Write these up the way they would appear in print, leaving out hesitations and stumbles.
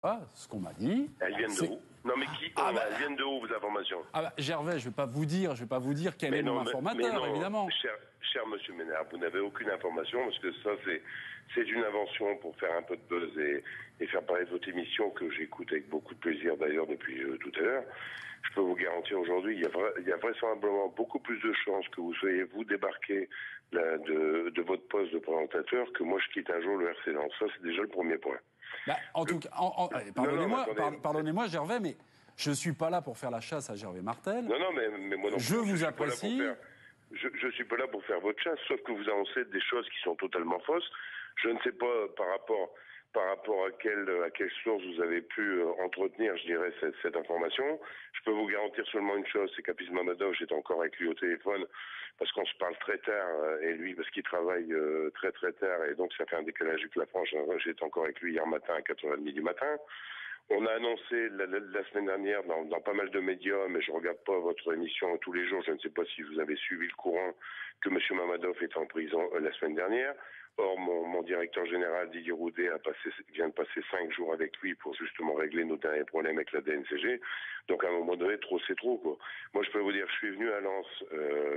Ah, ce qu'on m'a dit. Elles viennent de où? Non mais qui elles viennent de où vos informations? Gervais, je vais pas vous dire quel est mon informateur, évidemment. Cher monsieur Ménard, vous n'avez aucune information parce que ça c'est une invention pour faire un peu de buzz et faire parler de votre émission que j'écoute avec beaucoup de plaisir d'ailleurs depuis tout à l'heure. Je peux vous garantir aujourd'hui, il y a vraisemblablement beaucoup plus de chances que vous soyez vous débarqué de votre poste de présentateur que moi je quitte un jour le RC Lens. Ça c'est déjà le premier point. En tout cas, pardonnez-moi, Gervais, mais je ne suis pas là pour faire la chasse à Gervais Martel. Non, mais moi non plus. Je vous apprécie. Je suis pas là pour faire votre chasse, sauf que vous annoncez des choses qui sont totalement fausses. Je ne sais pas par rapport à quelle source vous avez pu entretenir, je dirais, cette information. Je peux vous garantir seulement une chose, c'est qu'Hafiz Mamadov, j'étais encore avec lui au téléphone, parce qu'on se parle très tard, et lui, parce qu'il travaille très très tard, et donc ça fait un décalage avec la France. J'étais encore avec lui hier matin à 4h30 du matin. On a annoncé la semaine dernière dans pas mal de médias, mais je regarde pas votre émission tous les jours, je ne sais pas si vous avez suivi le courant, que M. Mamadov était en prison la semaine dernière. Or, mon directeur général, Didier Roudet, vient de passer 5 jours avec lui pour justement régler nos derniers problèmes avec la DNCG. Donc, à un moment donné, trop, c'est trop, quoi. Moi, je peux vous dire, je suis venu à Lens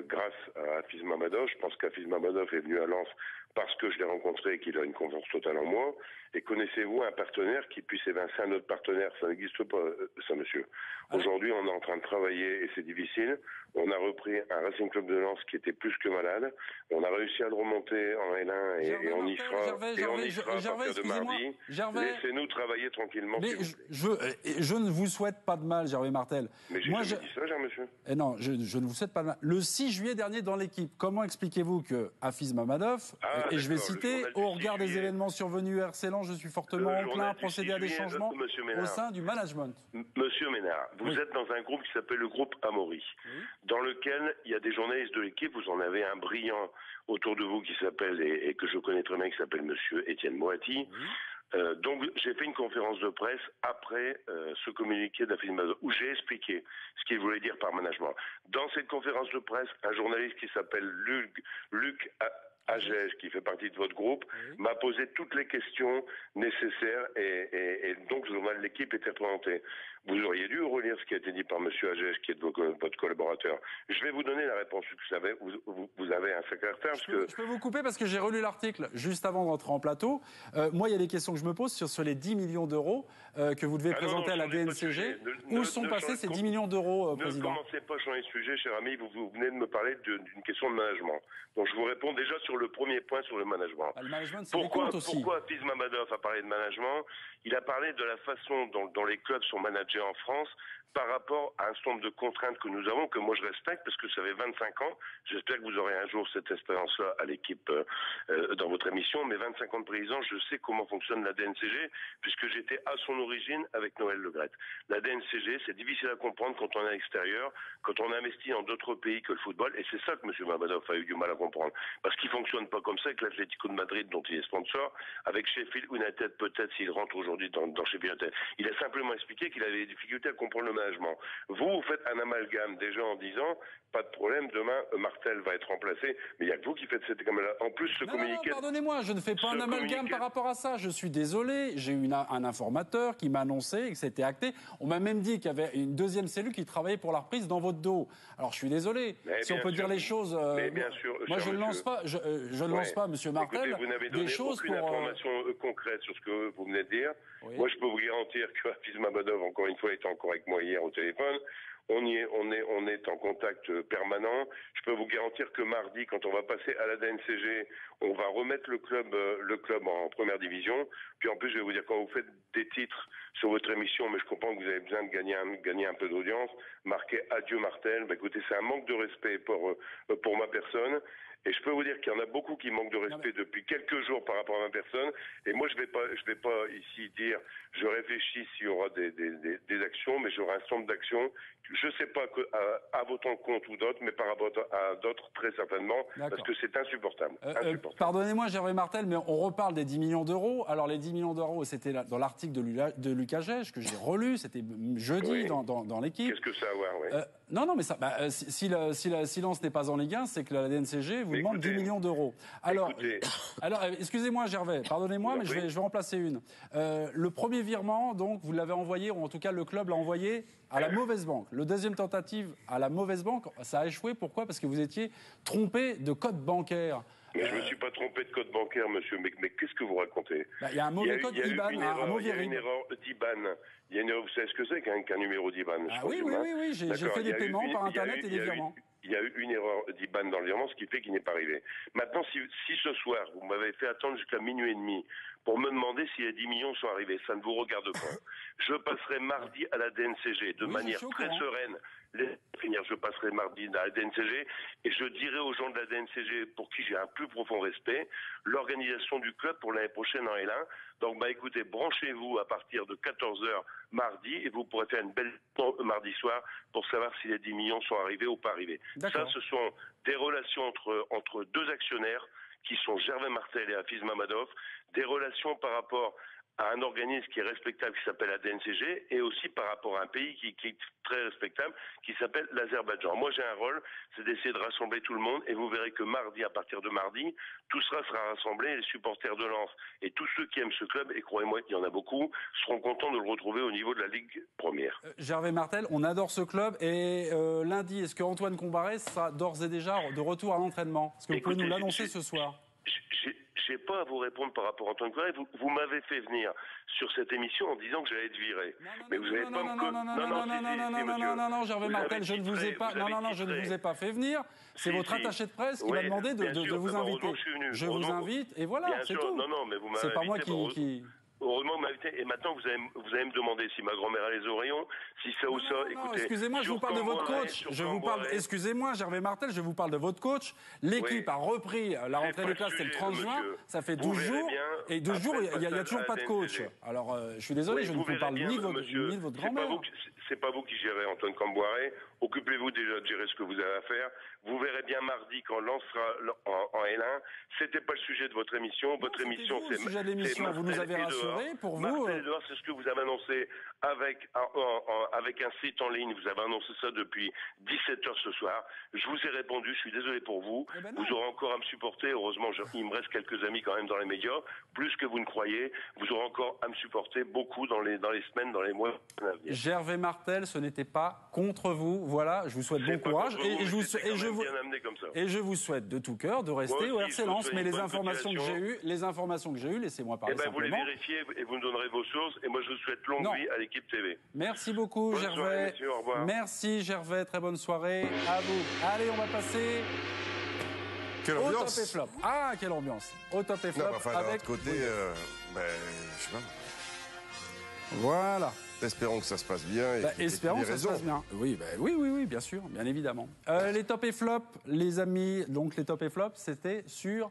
grâce à Hafiz Mamadov. Je pense qu'Hafiz Mamadov est venu à Lens parce que je l'ai rencontré et qu'il a une confiance totale en moi. Et connaissez-vous un partenaire qui puisse évincer un autre partenaire? Ça n'existe pas, ça, monsieur. Aujourd'hui, on est en train de travailler et c'est difficile. On a repris un Racing Club de Lens qui était plus que malade. On a réussi à le remonter en L1 et on y sera à partir de mardi. Laissez-nous travailler tranquillement. Mais je ne vous souhaite pas de mal, Gervais Martel. Mais j'ai dit ça, cher monsieur. Non, je ne vous souhaite pas de mal. Le 6 juillet dernier, dans l'équipe, comment expliquez-vous que Hafiz Mamadov, et je vais citer, au regard des événements survenus à RC Lens, je suis fortement enclin à procéder à des changements au sein du management. Monsieur Ménard, vous êtes dans un groupe qui s'appelle le groupe Amaury, dans lequel il y a des journalistes de l'équipe, vous en avez un brillant autour de vous qui s'appelle, et que je connais très bien, qui s'appelle monsieur Étienne Moati. Donc j'ai fait une conférence de presse après ce communiqué d'Hafiz Mamadov où j'ai expliqué ce qu'il voulait dire par management. Dans cette conférence de presse, un journaliste qui s'appelle Luc Agege, qui fait partie de votre groupe, m'a posé toutes les questions nécessaires et donc le journal de l'équipe était présenté. Vous auriez dû relire ce qui a été dit par M. Agege, qui est votre collaborateur. Je vais vous donner la réponse. Vous avez un secrétaire. Je peux vous couper parce que j'ai relu l'article juste avant de rentrer en plateau. Moi, il y a des questions que je me pose sur les 10 millions d'euros que vous devez présenter à la DNCG. Où sont passés ces 10 millions d'euros, Président? Ne commencez pas à changer de sujet, cher ami. Vous venez de me parler d'une question de management. Donc je vous réponds déjà sur le premier point sur le management. Le management, c'est pourquoi Hafiz Mamadov a parlé de management? Il a parlé de la façon dont les clubs sont managés en France par rapport à un certain nombre de contraintes que nous avons, que moi je respecte, parce que ça fait 25 ans. J'espère que vous aurez un jour cette expérience-là à l'équipe dans votre émission. Mais 25 ans de président, je sais comment fonctionne la DNCG, puisque j'étais à son origine avec Noël Le Graët. La DNCG, c'est difficile à comprendre quand on est à l'extérieur, quand on investit dans d'autres pays que le football, et c'est ça que M. Mamadov a eu du mal à comprendre. Parce qu'il fonctionne pas comme ça avec l'Atlético de Madrid, dont il est sponsor, avec Sheffield United, peut-être s'il rentre aujourd'hui dans Sheffield United. Il a simplement expliqué qu'il avait des difficultés à comprendre le management. Vous faites un amalgame déjà en disant, pas de problème, demain, Martel va être remplacé, mais il n'y a que vous qui faites cet amalgame. En plus, ce communiqué... Non, pardonnez-moi, je ne fais pas un amalgame par rapport à ça. Je suis désolé, j'ai eu un informateur qui m'a annoncé que c'était acté. On m'a même dit qu'il y avait une deuxième cellule qui travaillait pour la reprise dans votre dos. Alors, je suis désolé. Si on peut dire les choses... Mais bien sûr, moi, je ne lance pas, Monsieur Martel, vous n'avez donné aucune information concrète sur ce que vous venez de dire. Moi, je peux vous garantir que Hafiz Mamadov, encore une fois, était encore avec moi hier au téléphone. On est en contact permanent. Je peux vous garantir que mardi, quand on va passer à la DNCG, on va remettre le club en première division. Puis en plus, je vais vous dire, quand vous faites des titres sur votre émission, mais je comprends que vous avez besoin de gagner un peu d'audience, marquez Adieu Martel. Écoutez, c'est un manque de respect pour ma personne. Et je peux vous dire qu'il y en a beaucoup qui manquent de respect depuis quelques jours par rapport à ma personne. Et moi, je vais pas ici dire, je réfléchis s'il y aura des actions, mais j'aurai un certain nombre d'actions. Je ne sais pas à votre compte ou d'autres, mais par rapport à d'autres, très certainement, parce que c'est insupportable. Pardonnez-moi, Gervais Martel, mais on reparle des 10 millions d'euros. Alors, les 10 millions d'euros, c'était dans l'article de Luc Agege, que j'ai relu, c'était jeudi dans l'équipe. Qu'est-ce que ça a à voir, non, mais ça, si Lens n'est pas en Ligue 1, c'est que la DNCG vous demande 10 millions d'euros. Alors, excusez-moi Gervais, pardonnez-moi, mais je vais en placer une. Le premier virement, donc, vous l'avez envoyé, ou en tout cas le club l'a envoyé à la mauvaise banque. Le deuxième tentative à la mauvaise banque, ça a échoué. Pourquoi? Parce que vous étiez trompé de code bancaire. Mais je ne me suis pas trompé de code bancaire, monsieur. Mais qu'est-ce que vous racontez? Il y a un mauvais code IBAN, un mauvais Il y a une erreur d'IBAN. Vous savez ce que c'est qu'un numéro d'IBAN? Oui, j'ai fait des paiements par Internet et des virements. Il y a eu une erreur d'IBAN dans le virement, ce qui fait qu'il n'est pas arrivé. Maintenant, si ce soir, vous m'avez fait attendre jusqu'à minuit et demi pour me demander si les 10 millions sont arrivés, ça ne vous regarde pas. Je passerai mardi à la DNCG de manière très sereine. Je passerai mardi à la DNCG et je dirai aux gens de la DNCG, pour qui j'ai un plus profond respect, l'organisation du club pour l'année prochaine en L1. Donc, écoutez, branchez-vous à partir de 14h mardi et vous pourrez faire une belle mardi soir pour savoir si les 10 millions sont arrivés ou pas arrivés. Ça, ce sont des relations entre deux actionnaires qui sont Gervais Martel et Hafiz Mamadov, des relations par rapport à un organisme qui est respectable, qui s'appelle la DNCG, et aussi par rapport à un pays qui est très respectable, qui s'appelle l'Azerbaïdjan. Moi, j'ai un rôle, c'est d'essayer de rassembler tout le monde, et vous verrez que mardi, à partir de mardi, tout sera rassemblé, les supporters de Lens et tous ceux qui aiment ce club, et croyez-moi qu'il y en a beaucoup, seront contents de le retrouver au niveau de la Ligue première. Gervais Martel, on adore ce club, et lundi, est-ce que Antoine Combaré sera d'ores et déjà de retour à l'entraînement? Est-ce que vous pouvez nous l'annoncer ce soir? Je n'ai pas à vous répondre par rapport à Antoine Combaré. Vous m'avez fait venir sur cette émission en disant que j'allais être viré. Mais vous n'avez pas non, Gervais Martel, je ne vous ai pas. Je ne vous ai pas fait venir. C'est votre attaché de presse qui m'a demandé de vous inviter. Je vous invite et voilà, c'est tout. C'est pas moi qui. Heureusement, vous m'invitez. Et maintenant, vous allez me demander si ma grand-mère a les oreillons, si ça ou ça. Écoutez, excusez-moi, je vous parle de votre coach. Excusez-moi, Gervais Martel, je vous parle de votre coach. L'équipe a repris la rentrée des classes, c'est le 30 juin. Ça fait 12 jours. Et 12 jours, il n'y a toujours pas de coach. Alors, je suis désolé, je ne vous parle ni de votre grand-mère. C'est pas vous qui gérez Antoine Combaré. Occupez-vous déjà de gérer ce que vous avez à faire. Vous verrez bien mardi quand Lens sera en L1. C'était pas le sujet de votre émission. Votre émission, c'est le sujet de l'émission. Vous nous avez rassuré. Pour vous, c'est ce que vous avez annoncé avec un site en ligne. Vous avez annoncé ça depuis 17h ce soir. Je vous ai répondu. Je suis désolé pour vous. Vous aurez encore à me supporter. Heureusement, il me reste quelques amis quand même dans les médias, plus que vous ne croyez. Vous aurez encore à me supporter beaucoup dans les semaines, dans les mois à venir. Gervais Martel, ce n'était pas contre vous. Voilà, je vous souhaite bon courage et je vous souhaite de tout cœur de rester au RC Lens. Mais les informations que j'ai eues, laissez-moi parler simplement. Vous les vérifiez et vous me donnerez vos sources. Et moi, je vous souhaite longue vie à l'équipe TV. Merci beaucoup, Gervais. Soirée, messieurs, au revoir. Merci, Gervais. Très bonne soirée à vous. Allez, on va passer au top et flop. Ah, quelle ambiance. Au top et flop. Avec côté, je sais pas. Voilà. Espérons que ça se passe bien. Espérons que ça se passe bien. Oui, bien sûr, bien évidemment. Les top et flop, les amis, donc les top et flop, c'était sur...